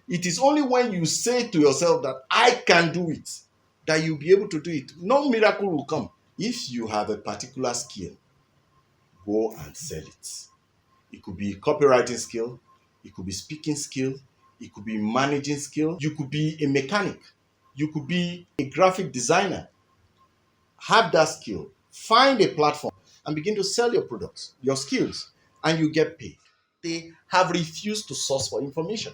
It is only when you say to yourself that I can do it, that you'll be able to do it. No miracle will come. If you have a particular skill, go and sell it. It could be copywriting skill, it could be speaking skill, it could be managing skill, you could be a mechanic, you could be a graphic designer. Have that skill. Find a platform and begin to sell your products, your skills, and you get paid. They have refused to source for information.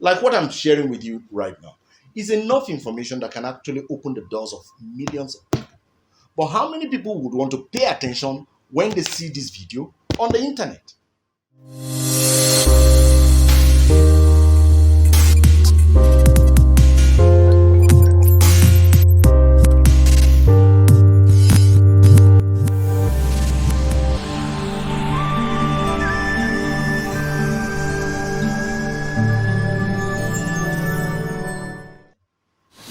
Like what I'm sharing with you right now is enough information that can actually open the doors of millions of people. But how many people would want to pay attention when they see this video on the internet?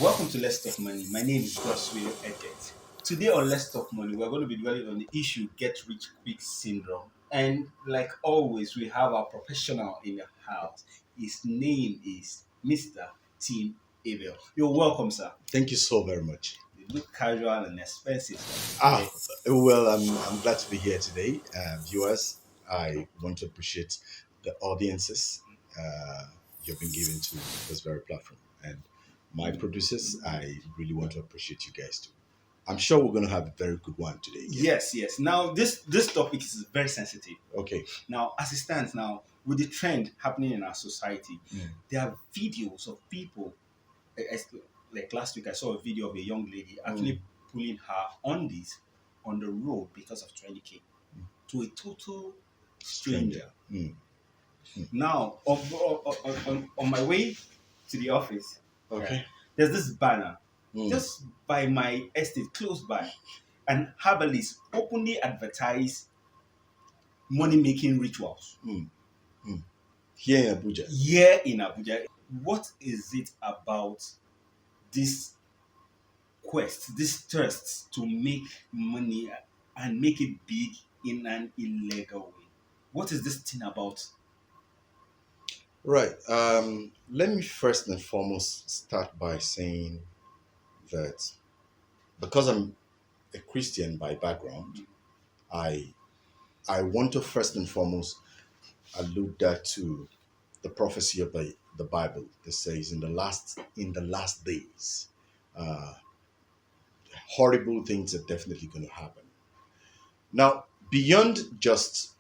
Welcome to Let's Talk Money. My name is Godswill Edet. Today on Let's Talk Money, we're going to be dwelling on the issue Get Rich Quick Syndrome. And like always, we have our professional in the house. His name is Mr. Tim Abel. You're welcome, sir. Thank you so very much. You look casual and expensive. Well, I'm glad to be here today. Viewers, I want to appreciate the audiences you've been given to this very platform. And my producers, I really want to appreciate you guys too. I'm sure we're going to have a very good one today. Yes. Now, this topic is very sensitive. Okay. Now, as it stands now, with the trend happening in our society, there are videos of people. Like last week, I saw a video of a young lady actually pulling her undies on the road because of 20K to a total stranger. Now, on my way to the office, Okay. there's this banner just by my estate, close by, and herbalists openly advertise money-making rituals. Here in Abuja. Here in Abuja, what is it about this quest, this thirst to make money and make it big in an illegal way? What is this thing about? Right. Let me first and foremost start by saying that because I'm a Christian by background, I want to first and foremost allude that to the prophecy of the Bible that says in the last days, horrible things are definitely going to happen. Now, beyond just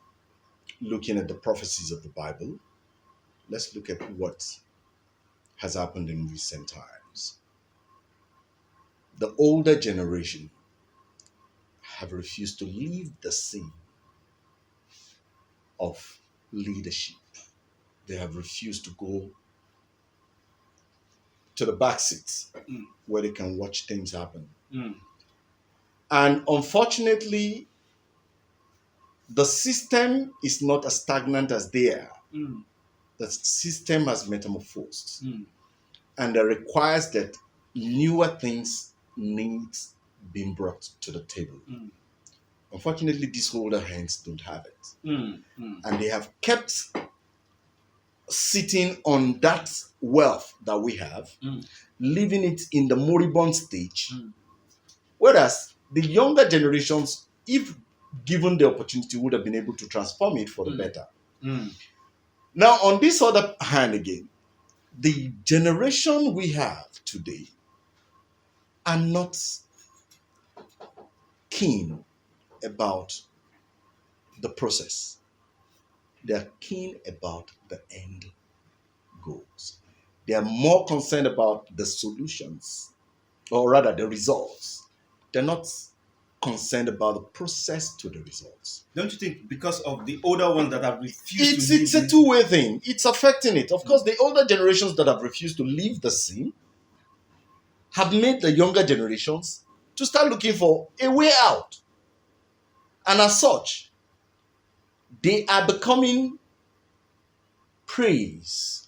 looking at the prophecies of the Bible, let's look at what has happened in recent times. The older generation have refused to leave the scene of leadership. They have refused to go to the back seats where they can watch things happen. And unfortunately, the system is not as stagnant as they are. The system has metamorphosed. And that requires that newer things needs being brought to the table. Unfortunately, these older hands don't have it. And they have kept sitting on that wealth that we have, leaving it in the moribund stage. Whereas the younger generations, if given the opportunity, would have been able to transform it for the better. Now, on this other hand again, the generation we have today are not keen about the process. They are keen about the end goals. They are more concerned about the solutions, or rather the results. They're not concerned about the process to the results. Don't you think because of the older ones that have refused It's a two-way thing. It's affecting it. Of course, the older generations that have refused to leave the scene have made the younger generations to start looking for a way out. And as such, they are becoming prey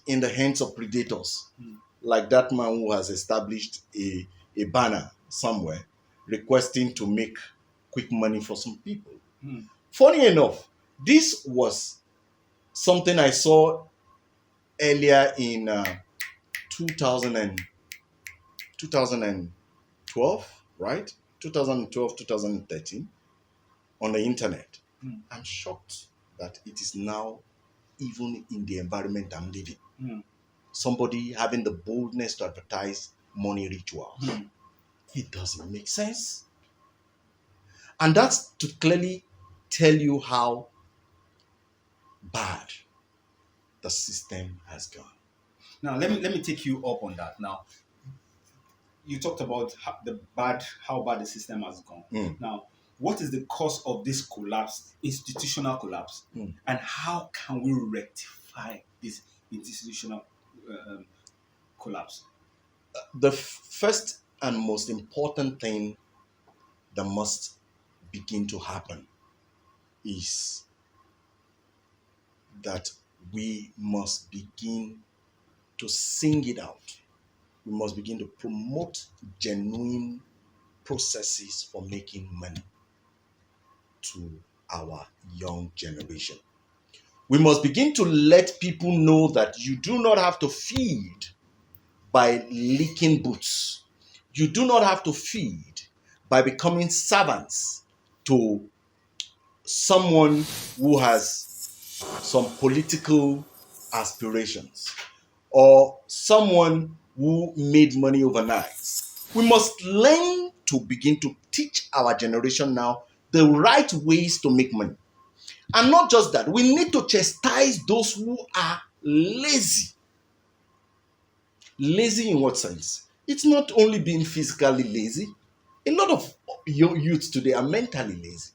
in the hands of predators, like that man who has established a banner somewhere requesting to make quick money for some people. Funny enough, this was something I saw earlier in 2000 2012, right? 2012, 2013 on the internet. Mm. I'm shocked that it is now even in the environment I'm living. Mm. Somebody having the boldness to advertise money rituals. Mm. It doesn't make sense. And that's to clearly tell you how bad the system has gone. Now let me take you up on that. Now you talked about how bad the system has gone. Mm, Now, what is the cause of this collapse, institutional collapse, mm. and how can we rectify this institutional um, collapse? The first and most important thing that must begin to happen is that we must begin to sing it out. We must begin to promote genuine processes for making money to our young generation. We must begin to let people know that you do not have to feed by licking boots. You do not have to feed by becoming servants to someone who has some political aspirations or someone who made money overnight. We must learn to begin to teach our generation now the right ways to make money. And not just that, we need to chastise those who are lazy. Lazy in what sense? It's not only being physically lazy. A lot of youths today are mentally lazy.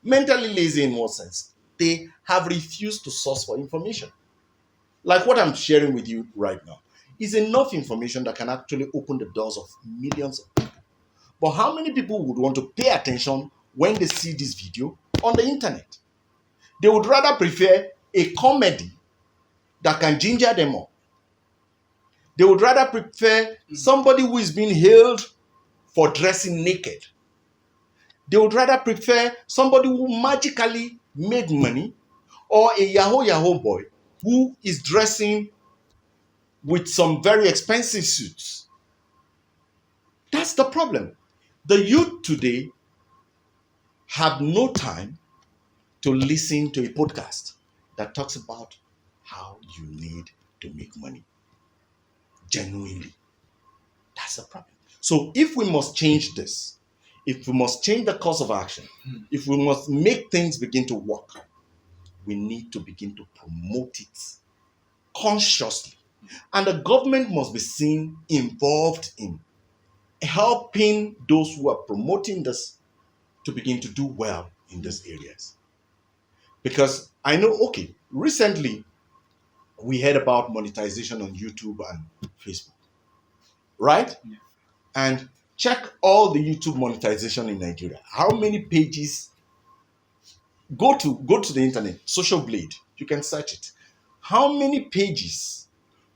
Mentally lazy in what sense? They have refused to source for information. Like what I'm sharing with you right now is enough information that can actually open the doors of millions of people. But how many people would want to pay attention when they see this video on the internet? They would rather prefer a comedy that can ginger them up. They would rather prefer somebody who is being hailed for dressing naked. They would rather prefer somebody who magically made money or a Yahoo boy who is dressing with some very expensive suits. That's the problem. The youth today have no time to listen to a podcast that talks about how you need to make money genuinely. That's the problem. So if we must change this, if we must change the course of action, if we must make things begin to work, we need to begin to promote it consciously. And the government must be seen involved in helping those who are promoting this to begin to do well in these areas. Because I know, okay, recently we heard about monetization on YouTube and Facebook, right? Yeah. And check all the YouTube monetization in Nigeria. How many pages? Go to the internet, Social Blade. You can search it. How many pages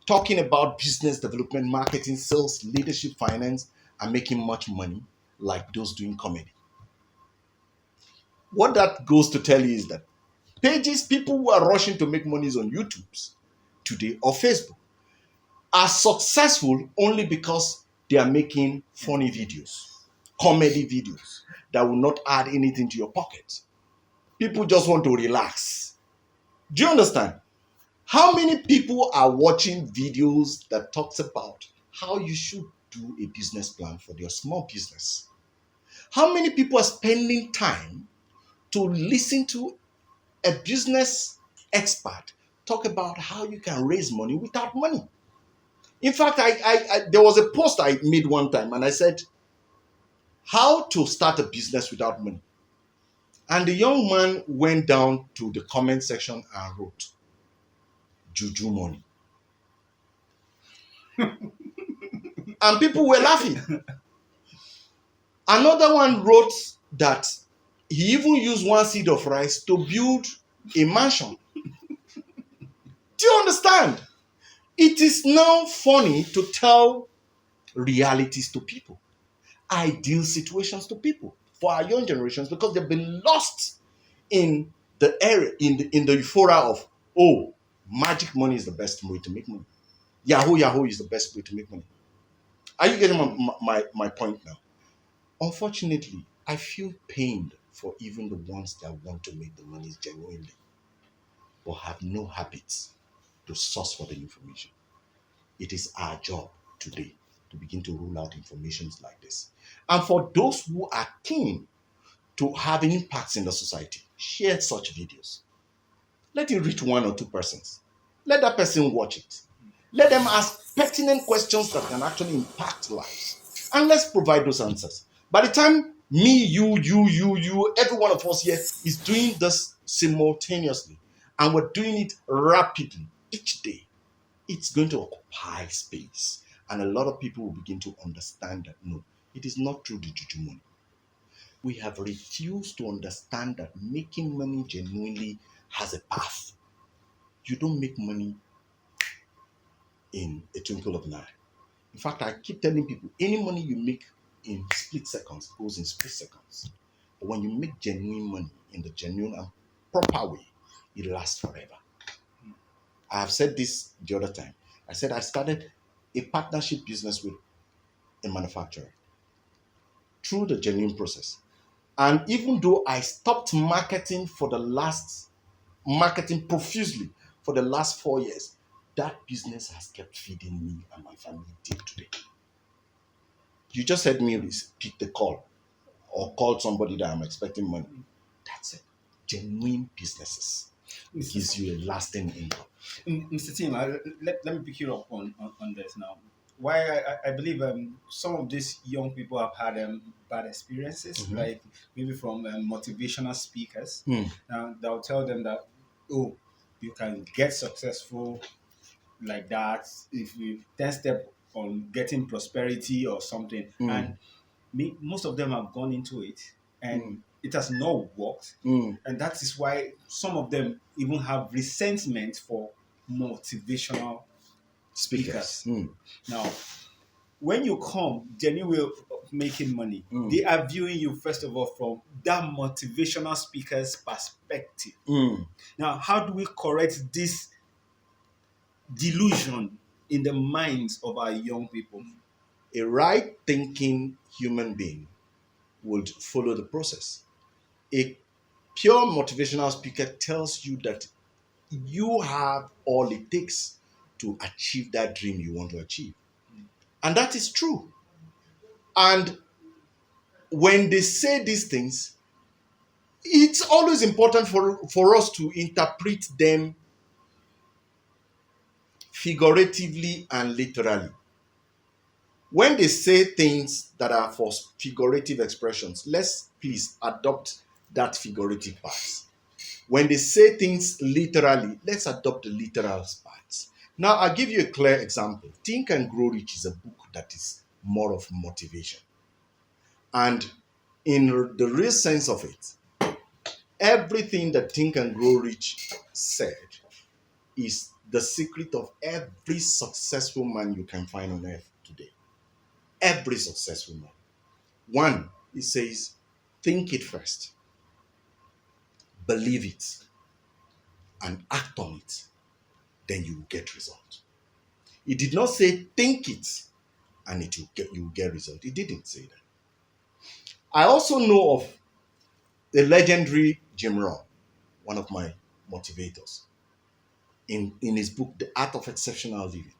talking about business development, marketing, sales, leadership, finance, and making much money like those doing comedy? What that goes to tell you is that pages, people who are rushing to make monies on YouTube today or Facebook are successful only because they are making funny videos, comedy videos that will not add anything to your pocket. People just want to relax. Do you understand? How many people are watching videos that talks about how you should do a business plan for your small business? How many people are spending time to listen to a business expert talk about how you can raise money without money? In fact, there was a post I made one time and I said, how to start a business without money. And the young man went down to the comment section and wrote, Juju money. And people were laughing. Another one wrote that he even used one seed of rice to build a mansion. Do you understand? It is now funny to tell realities to people, ideal situations to people for our young generations because they've been lost in the area, in the euphoria of, oh, Magic money is the best way to make money. Yahoo Yahoo is the best way to make money. Are you getting my point now? Unfortunately, I feel pained for even the ones that want to make the money genuinely but have no habits to source for the information. It is our job today to begin to rule out informations like this. And for those who are keen to have impacts in the society, share such videos. Let it reach one or two persons. Let that person watch it. Let them ask pertinent questions that can actually impact lives. And let's provide those answers. By the time me, you, every one of us here is doing this simultaneously, and we're doing it rapidly each day, it's going to occupy space. And a lot of people will begin to understand that no, it is not through the juju money. We have refused to understand that making money genuinely has a path. You don't make money in a twinkle of an eye. In fact, I keep telling people any money you make in split seconds goes in split seconds. But when you make genuine money in the genuine and proper way, it lasts forever. I have said this the other time. I said I started a partnership business with a manufacturer through the genuine process. And even though I stopped marketing profusely for the last 4 years, that business has kept feeding me and my family till today. You just heard me repeat the call or call somebody that I'm expecting money. That's it. Genuine businesses gives you a lasting income. Mr. Tim, let me pick you up on this now. Why I believe some of these young people have had bad experiences, like maybe from motivational speakers. They'll tell them that, oh, you can get successful like that if you 10 step on getting prosperity or something. And most of them have gone into it and it has not worked. And that is why some of them even have resentment for motivational speakers. Now, when you come genuine way of making money, they are viewing you first of all from that motivational speaker's perspective. Now, how do we correct this delusion in the minds of our young people? A right thinking human being would follow the process. A pure motivational speaker tells you that you have all it takes to achieve that dream you want to achieve. And that is true. And when they say these things, it's always important for us to interpret them figuratively and literally. When they say things that are for figurative expressions, let's please adopt that figurative part. When they say things literally, let's adopt the literal parts. Now, I'll give you a clear example. Think and Grow Rich is a book that is more of motivation. And in the real sense of it, everything that Think and Grow Rich said is the secret of every successful man you can find on earth today. Every successful man. One, it says, think it first, believe it, and act on it. Then you will get result. It did not say think it and you will get result. It didn't say that. I also know of the legendary Jim Rohn, one of my motivators, in his book, The Art of Exceptional Living,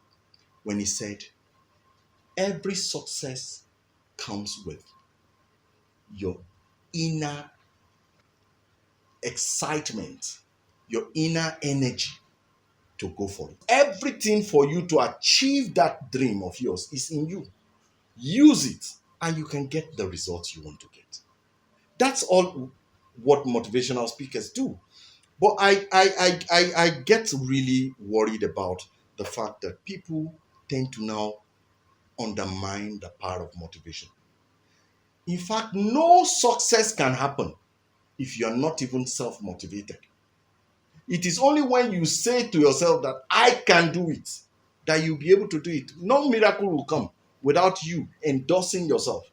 when he said, every success comes with your inner excitement, your inner energy to go for it. Everything for you to achieve that dream of yours is in you. Use it and you can get the results you want to get. That's all what motivational speakers do. But I get really worried about the fact that people tend to now undermine the power of motivation. In fact, no success can happen if you are not even self-motivated. It is only when you say to yourself that I can do it, that you'll be able to do it. No miracle will come without you endorsing yourself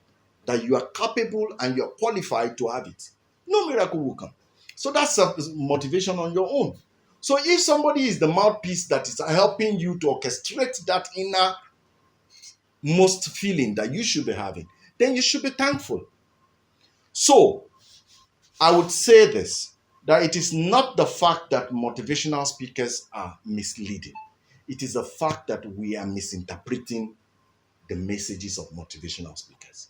that you are capable and you are qualified to have it. No miracle will come. So that's motivation on your own. So if somebody is the mouthpiece that is helping you to orchestrate that inner most feeling that you should be having, then you should be thankful. So I would say this, that it is not the fact that motivational speakers are misleading. It is the fact that we are misinterpreting the messages of motivational speakers.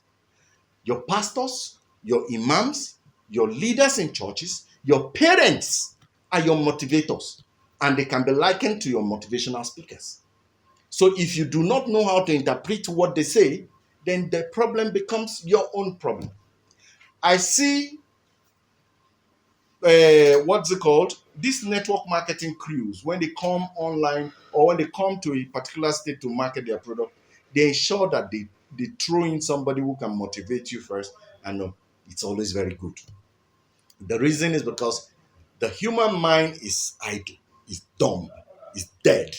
Your pastors, your imams, your leaders in churches, your parents are your motivators, and they can be likened to your motivational speakers. So if you do not know how to interpret what they say, then the problem becomes your own problem. I see what's it called? These network marketing crews, when they come online or when they come to a particular state to market their product, they ensure that they throw in somebody who can motivate you first. And it's always very good. The reason is because the human mind is idle, is dumb, is dead.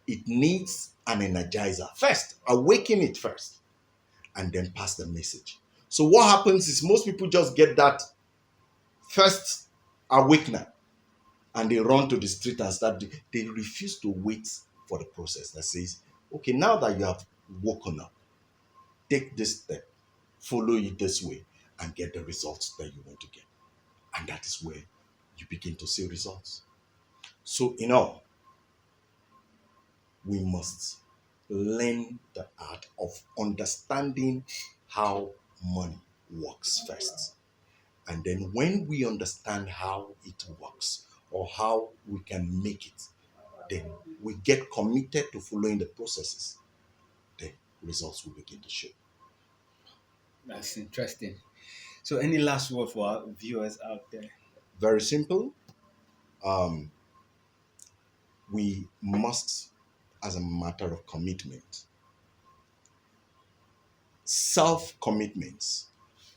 It needs an energizer first, awaken it first, and then pass the message. So what happens is most people just get that first awakener and they run to the street and start. They refuse to wait for the process that says, okay, now that you have woken up, take this step, follow it this way, and get the results that you want to get. And that is where you begin to see results. So, in all, we must learn the art of understanding how money works first. And then, when we understand how it works or how we can make it, then we get committed to following the processes, then results will begin to show. That's interesting. So, any last word for our viewers out there? Very simple. Um, we must, as a matter of commitment, self commitments,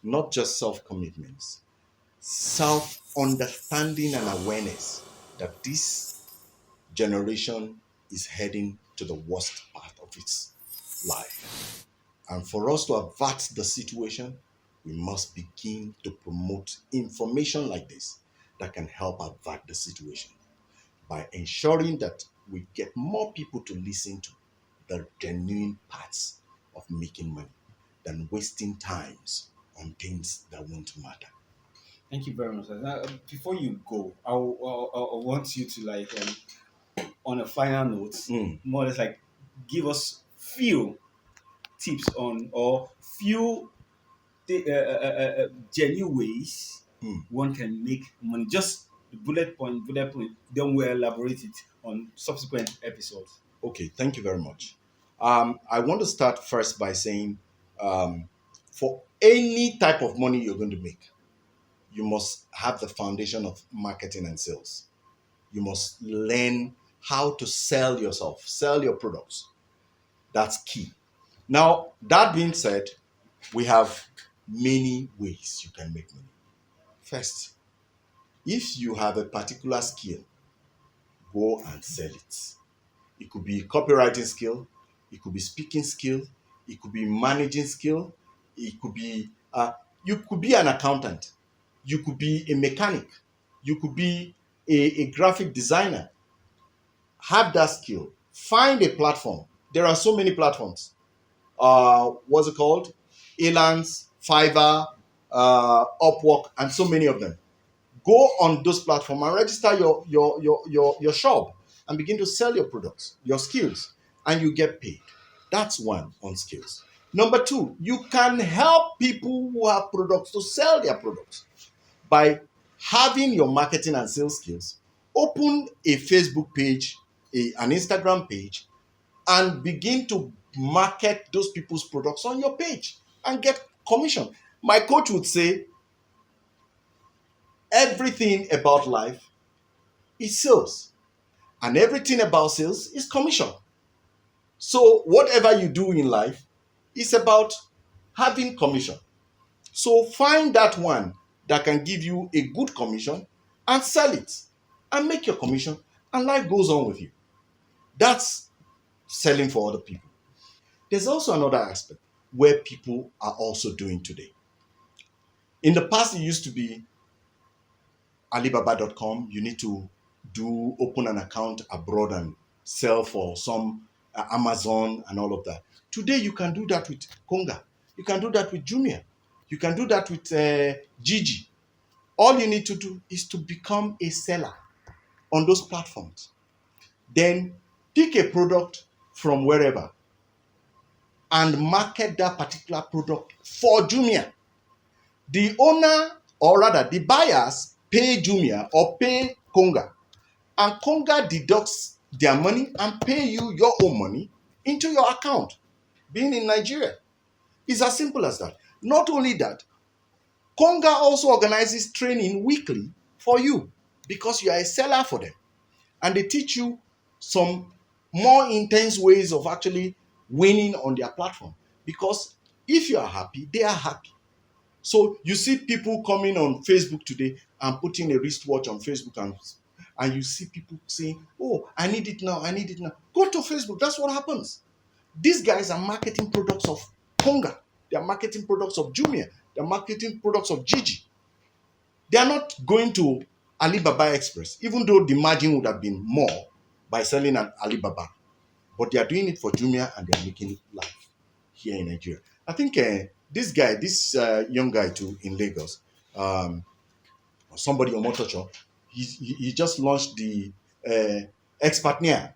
not just self commitments, self understanding and awareness that this generation is heading to the worst part of its life. And for us to avert the situation, we must begin to promote information like this that can help avert the situation by ensuring that we get more people to listen to the genuine parts of making money than wasting times on things that won't matter. Thank you very much. Now, before you go, I want you to on a final note, Mm, more or less give us few tips on or few genuine ways mm. one can make money. Just bullet point. Then we'll elaborate it on subsequent episodes. Okay, thank you very much. I want to start first by saying um, for any type of money you're going to make, you must have the foundation of marketing and sales. You must learn how to sell yourself, sell your products. That's key. Now, that being said, we have many ways you can make money. First, if you have a particular skill, go and sell it. It could be copywriting skill, it could be speaking skill, it could be managing skill, it could be you could be an accountant, you could be a mechanic, you could be a graphic designer. Have that skill. Find a platform. There are so many platforms. What's it called? Elance, Fiverr, Upwork, and so many of them. Go on those platforms and register your shop and begin to sell your products, your skills, and you get paid. That's one on skills. Number two, you can help people who have products to sell their products by having your marketing and sales skills. Open a Facebook page, an Instagram page, and begin to market those people's products on your page and get commission. My coach would say everything about life is sales, and everything about sales is commission. So whatever you do in life is about having commission. So find that one that can give you a good commission and sell it and make your commission, and life goes on with you. That's selling for other people. There's also another aspect where people are also doing today. In the past, it used to be Alibaba.com. You need to do open an account abroad and sell for some Amazon and all of that. Today, you can do that with Konga. You can do that with Jumia. You can do that with Gigi. All you need to do is to become a seller on those platforms. Then pick a product from wherever and market that particular product for Jumia. The owner, or rather the buyers, pay Jumia or pay Konga, and Konga deducts their money and pay you your own money into your account, being in Nigeria. It's as simple as that. Not only that, Konga also organizes training weekly for you because you are a seller for them. And they teach you some more intense ways of actually winning on their platform. Because if you are happy, they are happy. So you see people coming on Facebook today and putting a wristwatch on Facebook, and you see people saying, oh, I need it now, I need it now. Go to Facebook. That's what happens. These guys are marketing products of Konga. They are marketing products of Jumia. They are marketing products of Gigi. They are not going to Alibaba Express, even though the margin would have been more by selling at Alibaba. But they are doing it for Jumia, and they are making it live here in Nigeria. I think this young guy too in Lagos, somebody on Motocho, he just launched the Expat.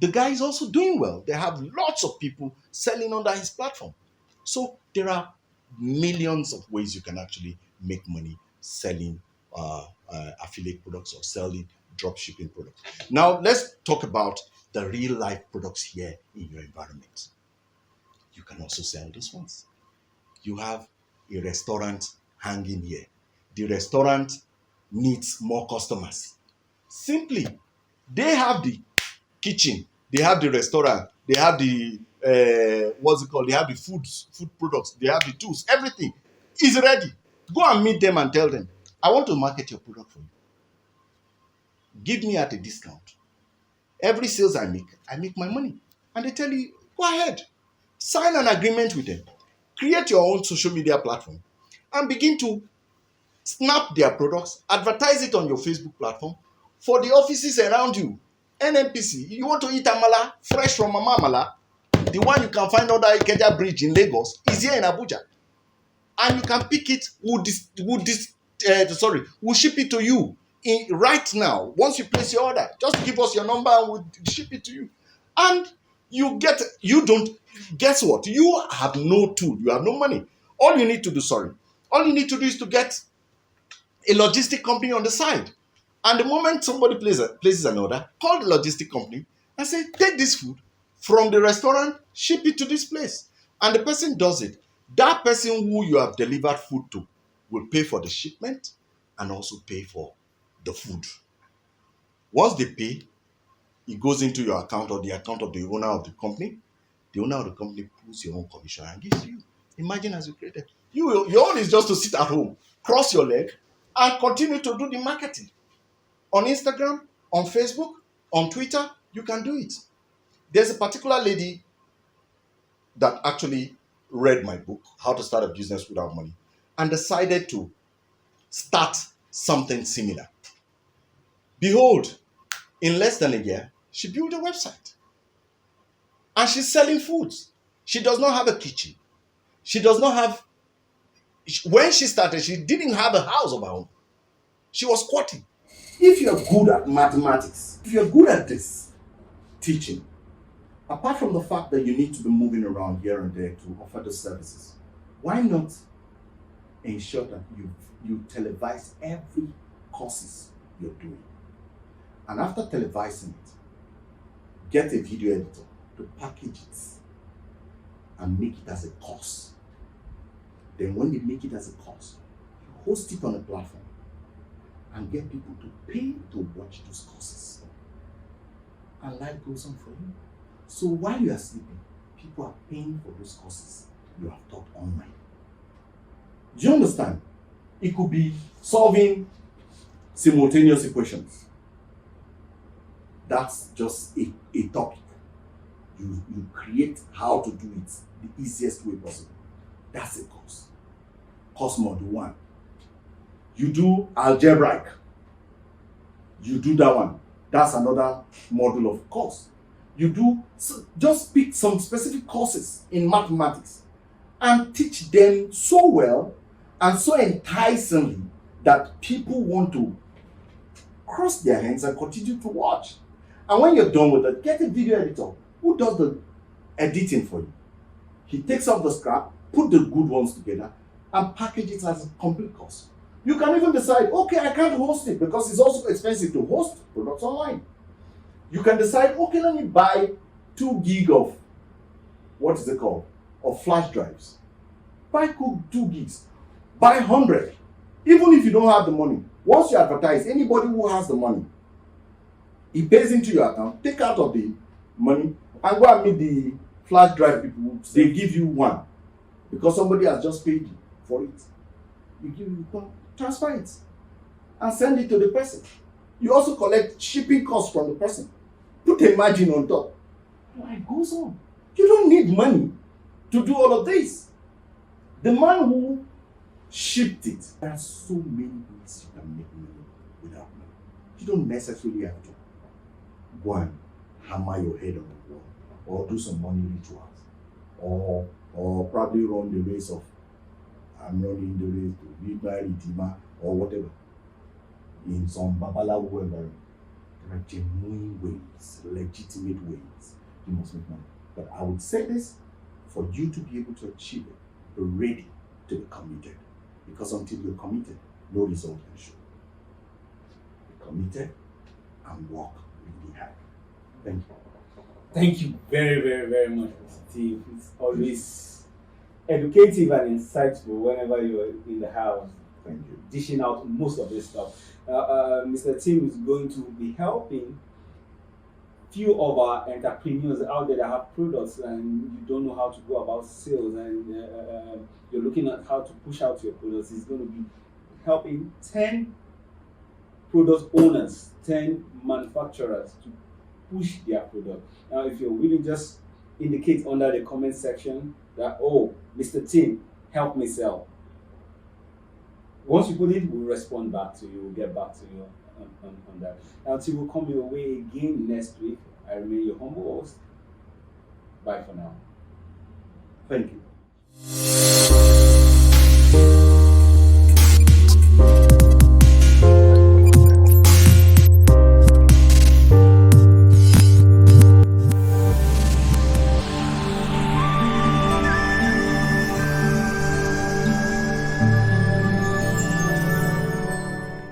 The guy is also doing well. They have lots of people selling under his platform. So there are millions of ways you can actually make money selling affiliate products or selling drop shipping products. Now let's talk about the real life products here in your environment. You can also sell those ones. You have a restaurant hanging here. The restaurant needs more customers. Simply, they have the kitchen, they have the restaurant, they have the what's it called? They have the food products, they have the tools, everything is ready. Go and meet them and tell them, I want to market your product for you. Give me at a discount. Every sales I make my money. And they tell you, go ahead, sign an agreement with them, create your own social media platform, and begin to snap their products, advertise it on your Facebook platform for the offices around you. NNPC, you want to eat amala fresh from Mama Amala, the one you can find under Ikeja Bridge in Lagos is here in Abuja. And you can pick it, we'll ship it to you right now. Once you place your order, just give us your number and we'll ship it to you. And guess what? You have no tool, you have no money. All you need to do is to get a logistic company on the side. And the moment somebody places an order, call the logistic company and say, take this food from the restaurant, ship it to this place. And the person does it. That person who you have delivered food to will pay for the shipment and also pay for the food. Once they pay, it goes into your account or the account of the owner of the company. The owner of the company pulls your own commission and gives you. Imagine as you created. Your own is just to sit at home, cross your leg, and continue to do the marketing. On Instagram, on Facebook, on Twitter, you can do it. There's a particular lady that actually read my book, How to Start a Business Without Money, and decided to start something similar. Behold, in less than a year, she built a website. And she's selling foods. She does not have a kitchen. When she started, she didn't have a house of her own. She was squatting. If you're good at mathematics, if you're good at this teaching, apart from the fact that you need to be moving around here and there to offer the services, why not ensure that you televise every courses you're doing? And after televising it, get a video editor to package it and make it as a course. Then when you make it as a course, you host it on a platform and get people to pay to watch those courses. And life goes on for you. So while you are sleeping, people are paying for those courses you have taught online. Do you understand? It could be solving simultaneous equations. That's just a topic. You create how to do it the easiest way possible. That's a course. Course module 1. You do algebraic. You do that one. That's another module of course. You do just pick some specific courses in mathematics and teach them so well and so enticingly that people want to cross their hands and continue to watch. And when you're done with it, get a video editor who does the editing for you. He takes off the scrap, put the good ones together, and package it as a complete course. You can even decide, okay, I can't host it because it's also expensive to host products online. You can decide, okay, let me buy 2 gig of, what is it called, of flash drives. Buy 2 gigs, buy 100. Even if you don't have the money, once you advertise, anybody who has the money, he pays into your account, take out of the money, and go and meet the flash drive people. They give you one because somebody has just paid you for it. You transfer it and send it to the person. You also collect shipping costs from the person. Put a margin on top. Life goes on. You don't need money to do all of this. The man who shipped it, there are so many ways you can make money without money. You don't necessarily have to go and hammer your head on the wall or do some money rituals or probably run the race of I'm running the race to be my redeemer or whatever in some babalawo environment. There are genuine ways, legitimate ways you must make money. But I would say this, for you to be able to achieve it, be ready to be committed. Because until you're committed, no result can show. Be committed and work really hard. Thank you. Thank you very, very, very much, Mr. T. It's always educative and insightful whenever you're in the house. Thank you. Dishing out most of this stuff. Mr. Tim is going to be helping few of our entrepreneurs out there that have products and you don't know how to go about sales and you're looking at how to push out your products. He's going to be helping 10 product owners, 10 manufacturers to push their product. Now, if you're willing, just indicate under the comment section that, oh, Mr. Tim, help me sell. Once you put it, we'll respond back to you. We'll get back to you on that. Until we come your way again next week, I remain your humble host. Bye for now. Thank you.